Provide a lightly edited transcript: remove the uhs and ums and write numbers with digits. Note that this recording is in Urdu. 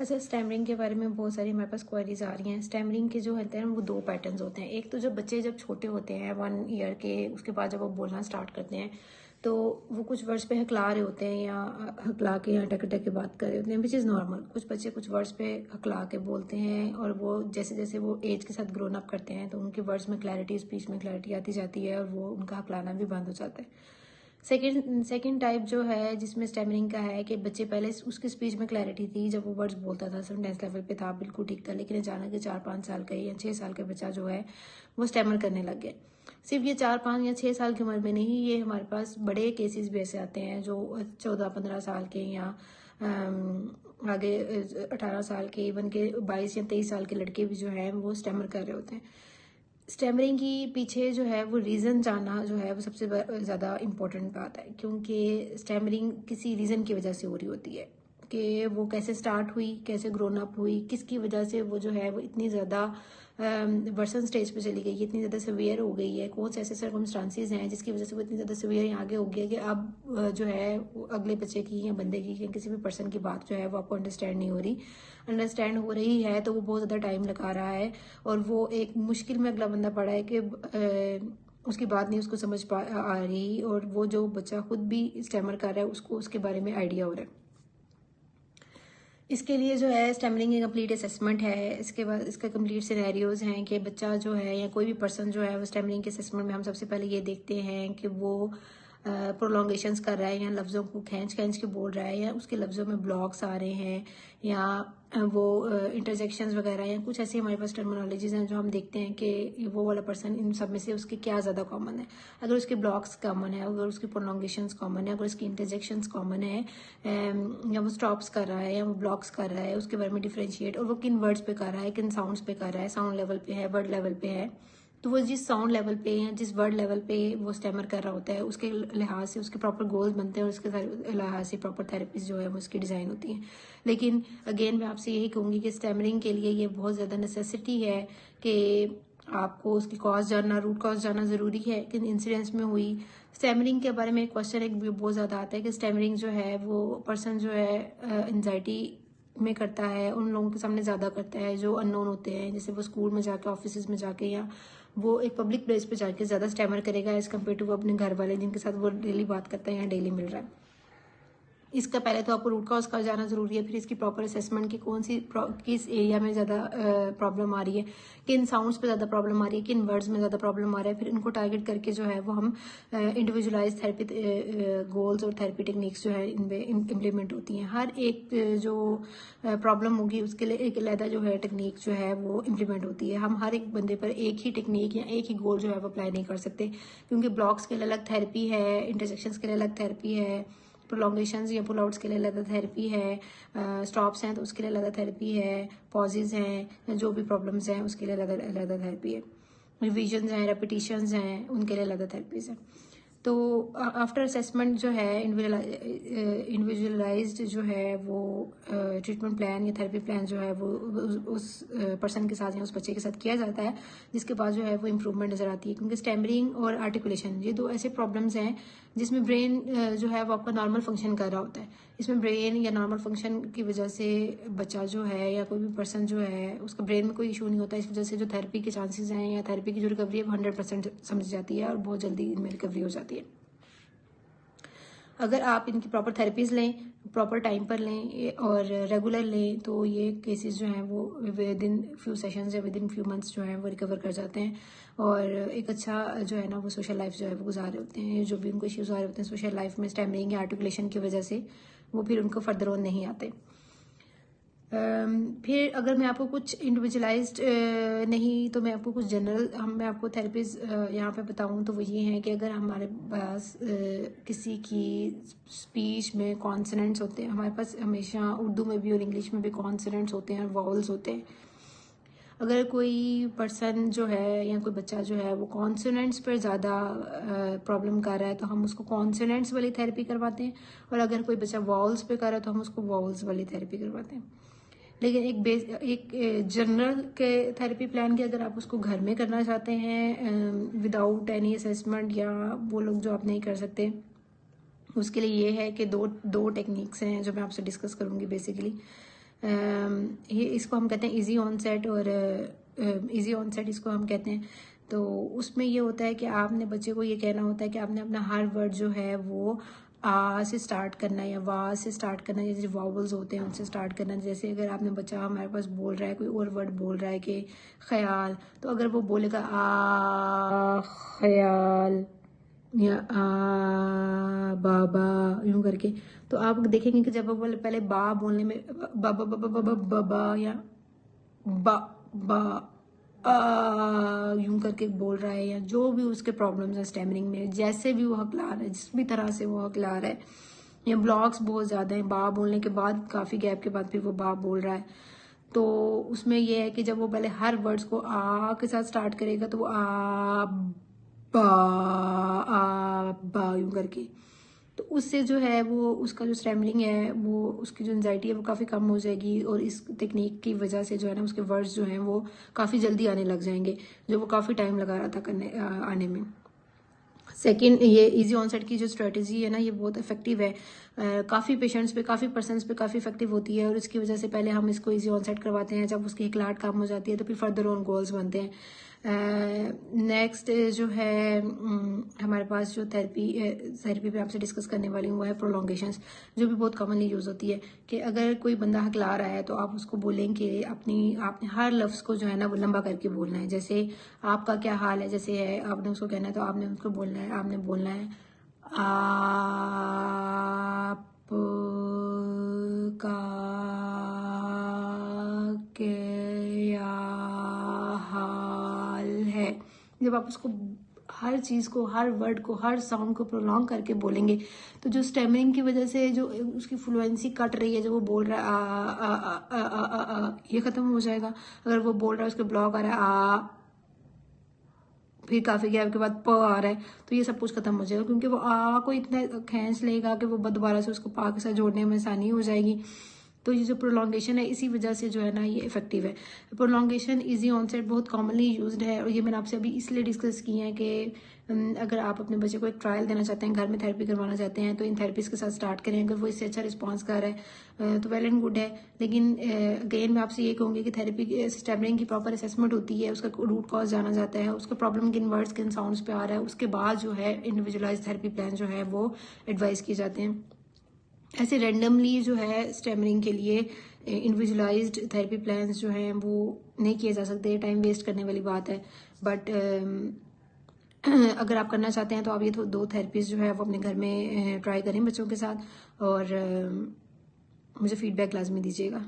اچھا، اسٹیمرنگ کے بارے میں بہت ساری ہمارے پاس کوئریز آ رہی ہیں. اسٹیمرنگ کے جو ہوتے ہیں وہ 2 پیٹرنز ہوتے ہیں. ایک تو جب بچے چھوٹے ہوتے ہیں 1 ایئر کے، اس کے بعد جب وہ بولنا اسٹارٹ کرتے ہیں تو وہ کچھ ورڈز پہ ہکلا رہے ہوتے ہیں یا ہکلا کے یا ٹک ٹک کے بات کر رہے ہوتے ہیں، وچ از نارمل. کچھ بچے کچھ ورڈز پہ ہکلا کے بولتے ہیں، اور وہ جیسے جیسے وہ ایج کے ساتھ گرون اپ کرتے ہیں تو ان کے ورڈز میں کلیئرٹی، اسپیچ میں کلیئرٹی آتی جاتی ہے، اور وہ ان کا ہکلانا بھی بند ہو جاتا ہے. سیکنڈ ٹائپ جو ہے جس میں اسٹیمرنگ کا ہے کہ بچے پہلے اس کی اسپیچ میں کلیئرٹی تھی، جب وہ ورڈز بولتا تھا سینٹینس لیول پہ تھا، بالکل ٹھیک تھا، لیکن اچانک 4-5 سال کا یا 6 سال کا بچہ جو ہے وہ اسٹیمر کرنے لگ گیا. صرف یہ 4-5 یا 6 سال کی عمر میں نہیں، یہ ہمارے پاس بڑے کیسز بھی ایسے آتے ہیں جو 14-15 سال کے یا آگے 18 سال کے، ایون کے 22 یا 23 سال کے لڑکے بھی جو ہیں وہ اسٹیمر کر رہے ہوتے ہیں. اسٹیمرنگ کی پیچھے جو ہے وہ ریزن جاننا جو ہے وہ سب سے زیادہ امپورٹنٹ بات ہے، کیونکہ اسٹیمرنگ کسی ریزن کی وجہ سے ہو رہی ہوتی ہے کہ وہ کیسے سٹارٹ ہوئی، کیسے گرون اپ ہوئی، کس کی وجہ سے وہ جو ہے وہ اتنی زیادہ ورسن سٹیج پہ چلی گئی، اتنی زیادہ سیویئر ہو گئی ہے، کون سے ایسے سرکمسٹانسز ہیں جس کی وجہ سے وہ اتنی زیادہ سیویئر آگے ہو گیا کہ اب جو ہے اگلے بچے کی یا بندے کی یا کسی بھی پرسن کی بات جو ہے وہ آپ کو انڈرسٹینڈ نہیں ہو رہی ہے تو وہ بہت زیادہ ٹائم لگا رہا ہے، اور وہ ایک مشکل میں اگلا بندہ پڑا ہے کہ اس کی بات نہیں اس کو سمجھ آ رہی، اور وہ جو بچہ خود بھی اسٹیمر کر رہا ہے اس کو اس کے بارے میں آئیڈیا ہو رہا ہے. اس کے لیے جو ہے اسٹیمرنگ کی کمپلیٹ اسیسمنٹ ہے. اس کے بعد اس کا کمپلیٹ سینیریوز ہیں کہ بچہ جو ہے یا کوئی بھی پرسن جو ہے وہ اسٹیمرنگ کے اسیسمنٹ میں ہم سب سے پہلے یہ دیکھتے ہیں کہ وہ پرولونگیشنز کر رہا ہے یا لفظوں کو کھینچ کے بول رہا ہے، یا اس کے لفظوں میں بلاکس آ رہے ہیں، یا وہ انٹرجیکشنز وغیرہ، یا کچھ ایسی ہمارے پاس ٹرمینالوجیز ہیں جو ہم دیکھتے ہیں کہ وہ والا پرسن ان سب میں سے اس کے کیا زیادہ کامن ہے. اگر اس کے بلاکس کامن ہے، اگر اس کی پرولونگیشنز کامن ہے، اگر اس کی انٹرجیکشنز کامن ہے، یا وہ اسٹاپس کر رہا ہے یا وہ بلاکس کر رہا ہے، اس کے بارے میں ڈیفرینشیٹ، اور وہ کن ورڈز پہ کر رہا ہے، کن ساؤنڈز پہ کر رہا ہے، ساؤنڈ لیول پہ ہے، ورڈ لیول پہ ہے، تو وہ جس ساؤنڈ لیول پہ یا جس ورڈ لیول پہ وہ اسٹیمر کر رہا ہوتا ہے اس کے لحاظ سے اس کے پراپر گولز بنتے ہیں، اور اس کے لحاظ سے پراپر تھراپیز جو ہے وہ اس کی ڈیزائن ہوتی ہیں. لیکن اگین میں آپ سے یہی کہوں گی کہ اسٹیمرنگ کے لیے یہ بہت زیادہ نیسیسٹی ہے کہ آپ کو اس کی کاز جاننا، روٹ کاز جاننا ضروری ہے. کن انسیڈنٹس میں ہوئی. اسٹیمرنگ کے بارے میں ایک کوشچن ایک بہت زیادہ آتا ہے کہ اسٹیمرنگ جو ہے وہ پرسن جو ہے انزائٹی میں کرتا ہے، ان لوگوں کے سامنے زیادہ کرتا ہے جو ان نون ہوتے ہیں، جیسے وہ اسکول میں جا کے، آفیسز میں جا کے، یا وہ ایک پبلک پلیس پہ جا کے زیادہ اسٹیمر کرے گا ایز کمپیئر ٹو وہ اپنے گھر والے جن کے ساتھ وہ ڈیلی بات کرتا ہے یا ڈیلی مل رہا ہے. اس کا پہلے تو آپ کو روٹ کاز کا جانا ضروری ہے، پھر اس کی پراپر اسیسمنٹ کی کس ایریا میں زیادہ پرابلم آ رہی ہے، کن ساؤنڈز پہ زیادہ پرابلم آ رہی ہے، کن ورڈز میں زیادہ پرابلم آ رہا ہے، پھر ان کو ٹارگیٹ کر کے جو ہے وہ ہم انڈیویجولائز تھراپی گولز اور تھراپی ٹیکنیکس جو ہے ان پہ امپلیمنٹ ہوتی ہیں. ہر ایک جو پرابلم ہوگی اس کے لیے ایک علیحدہ جو ہے ٹیکنیک جو ہے وہ امپلیمنٹ ہوتی ہے. ہم ہر ایک بندے پر ایک ہی ٹیکنیک یا ایک ہی گول جو ہے وہ اپلائی نہیں کر سکتے، کیونکہ بلاکس کے لیے الگ تھراپی ہے، انٹرسیکشنز کے لیے الگ تھراپی ہے، پرولونگیشنز یا پل آؤٹس کے لیے علیحدہ تھراپی ہے، اسٹاپس ہیں تو اس کے لیے علیحدہ تھراپی ہے، پازز ہیں، جو بھی پرابلمس ہیں اس کے لیے علیحدہ تھراپی ہے، ریویژنز ہیں، ریپیٹیشنز ہیں، ان کے لیے علیحدہ تھراپیز ہیں. تو آفٹر اسیسمنٹ جو ہے انڈیویجولائزڈ جو ہے وہ ٹریٹمنٹ پلان یا تھراپی پلان جو ہے وہ اس پرسن کے ساتھ یا اس بچے کے ساتھ کیا جاتا ہے، جس کے بعد جو ہے وہ امپروومنٹ نظر آتی ہے. کیونکہ اسٹیمرنگ اور آرٹیکولیشن یہ 2 ایسے پرابلمس ہیں جس میں برین جو ہے وہ آپ کا نارمل فنکشن کر رہا ہوتا ہے. اس میں برین یا نارمل فنکشن کی وجہ سے بچہ جو ہے یا کوئی بھی پرسن جو ہے اس کا برین میں کوئی ایشو نہیں ہوتا. اس وجہ سے جو تھراپی کے چانسز ہیں یا تھراپی کی جو ریکوری ہے وہ 100% سمجھ جاتی ہے اور بہت جلدی ان میں ریکوری ہو جاتی ہے. اگر آپ ان کی پراپر تھراپیز لیں، پراپر ٹائم پر لیں اور ریگولر لیں تو یہ کیسز جو ہیں وہ ود ان فیو سیشنز یا ود ان فیو منتھس جو ہیں وہ ریکور کر جاتے ہیں، اور ایک اچھا جو ہے نا وہ سوشل لائف جو ہے وہ گزار رہے ہوتے ہیں. جو بھی ان کو ایشوز آ رہے ہوتے ہیں سوشل لائف میں اسٹیمرنگ یا آرٹیکولیشن کی وجہ سے، وہ پھر ان کو فردر آن نہیں آتے. پھر اگر میں آپ کو کچھ انڈیویجولائزڈ نہیں تو میں آپ کو کچھ جنرل میں آپ کو تھراپیز یہاں پہ بتاؤں تو وہ یہ ہیں کہ اگر ہمارے پاس کسی کی اسپیچ میں کانسننٹس ہوتے ہیں، ہمارے پاس ہمیشہ اردو میں بھی اور انگلش میں بھی کانسننٹس ہوتے ہیں اور واولز ہوتے ہیں. اگر کوئی پرسن جو ہے یا کوئی بچہ جو ہے وہ کانسوننٹس پر زیادہ پرابلم کر رہا ہے تو ہم اس کو کانسوننٹس والی تھراپی کرواتے ہیں، اور اگر کوئی بچہ واولز پہ کر رہا ہے تو ہم اس کو واولز والی تھراپی کرواتے ہیں. لیکن ایک جنرل کے تھراپی پلان کے اگر آپ اس کو گھر میں کرنا چاہتے ہیں وداؤٹ اینی اسیسمنٹ، یا وہ لوگ جو آپ نہیں کر سکتے، اس کے لیے یہ ہے کہ دو ٹیکنیکس ہیں جو میں آپ سے ڈسکس کروں گی بیسیکلی. یہ اس کو ہم کہتے ہیں ایزی آن سیٹ، اور ایزی آن سیٹ اس کو ہم کہتے ہیں. تو اس میں یہ ہوتا ہے کہ آپ نے بچے کو یہ کہنا ہوتا ہے کہ آپ نے اپنا ہر ورڈ جو ہے وہ آ سے سٹارٹ کرنا ہے یا وا سے سٹارٹ کرنا ہے، جیسے واولز ہوتے ہیں ان سے سٹارٹ کرنا ہے. جیسے اگر آپ نے بچہ ہمارے پاس بول رہا ہے کوئی اور ورڈ بول رہا ہے کہ خیال، تو اگر وہ بولے گا آ خیال یا آ بابا یوں کر کے، تو آپ دیکھیں گے کہ جب وہ پہلے با بولنے میں بابا بابا بابا بابا یا با با یوں کر کے بول رہا ہے، یا جو بھی اس کے پرابلمز ہیں اسٹیمرنگ میں، جیسے بھی وہ حقلا رہا ہے، جس بھی طرح سے وہ حقلا رہا ہے، یا بلاکس بہت زیادہ ہیں، با بولنے کے بعد کافی گیپ کے بعد پھر وہ با بول رہا ہے، تو اس میں یہ ہے کہ جب وہ پہلے ہر ورڈز کو آ کے ساتھ سٹارٹ کرے گا تو وہ آ با یوں کر کے، تو اس سے جو ہے وہ اس کا جو اسٹیمرنگ ہے وہ اس کی جو انزائٹی ہے وہ کافی کم ہو جائے گی، اور اس ٹیکنیک کی وجہ سے جو ہے نا اس کے ورڈز جو ہیں وہ کافی جلدی آنے لگ جائیں گے، جو وہ کافی ٹائم لگا رہا تھا آنے میں. سیکنڈ، یہ ایزی آن سیٹ کی جو اسٹریٹجی ہے نا یہ بہت افیکٹیو ہے، کافی پیشنٹس پہ کافی پرسنس پہ کافی افیکٹیو ہوتی ہے، اور اس کی وجہ سے پہلے ہم اس کو ایزی آن سیٹ کرواتے ہیں، جب اس کی ہکلاہٹ کم ہو جاتی ہے تو پھر فردر آن گولز بنتے ہیں. نیکسٹ جو ہے ہمارے پاس جو تھیراپی پہ آپ سے ڈسکس کرنے والی ہوں وہ ہے پرولونگیشنز، جو بھی بہت کامنلی یوز ہوتی ہے، کہ اگر کوئی بندہ ہکلا رہا ہے تو آپ اس کو بولیں کہ آپ نے ہر لفظ کو جو ہے نا وہ لمبا کر کے بولنا ہے. جیسے آپ کا کیا حال ہے، جیسے ہے آپ نے اس کو کہنا ہے تو آپ نے اس کو بولنا ہے، آپ نے بولنا ہے آپ کا کیا حال ہے. جب آپ اس کو ہر چیز کو، ہر ورڈ کو، ہر ساؤنڈ کو پرولونگ کر کے بولیں گے تو جو اسٹیمرنگ کی وجہ سے جو اس کی فلوئنسی کٹ رہی ہے، جو وہ بول رہا ہے یہ ختم ہو جائے گا. اگر وہ بول رہا ہے اس کے بلاک آ رہا ہے پھر کافی گیپ کے بعد پ آ رہا ہے تو یہ سب کچھ ختم ہو جائے گا، کیونکہ وہ آ کو اتنا کھینچ لے گا کہ وہ دوبارہ سے اس کو پا کے ساتھ جوڑنے میں آسانی ہو جائے گی. تو یہ جو پرولونگیشن ہے اسی وجہ سے جو ہے نا یہ افیکٹیو ہے. پرولونگیشن ایزی آن سیٹ بہت کامنلی یوزڈ ہے، اور یہ میں نے آپ سے ابھی اس لیے ڈسکس کی ہے کہ اگر آپ اپنے بچے کو ایک ٹرائل دینا چاہتے ہیں، گھر میں تھیراپی کروانا چاہتے ہیں تو ان تھراپیز کے ساتھ سٹارٹ کریں. اگر وہ اس سے اچھا رسپانس کر رہا ہے تو ویل اینڈ گڈ ہے، لیکن اگین میں آپ سے یہ کہوں گی کہ تھیراپی اسٹیمرنگ کی پراپر اسیسمنٹ ہوتی ہے، اس کا روٹ کاز جانا جاتا ہے، اس کا پرابلم کن ورڈز کن ساؤنڈز پہ آ رہا ہے، اس کے بعد جو ہے انڈیویجولائز تھیراپی پلان جو ہے وہ ایڈوائز کیے جاتے ہیں. ایسے رینڈملی جو ہے اسٹیمرنگ کے لیے انڈیویجولائزڈ تھیراپی پلانز جو ہیں وہ نہیں کیے جا سکتے، ٹائم ویسٹ کرنے والی بات ہے. بٹ اگر آپ کرنا چاہتے ہیں تو آپ یہ 2 تھیراپیز جو ہے وہ اپنے گھر میں ٹرائی کریں بچوں کے ساتھ، اور مجھے فیڈ بیک لازمی دیجیے گا.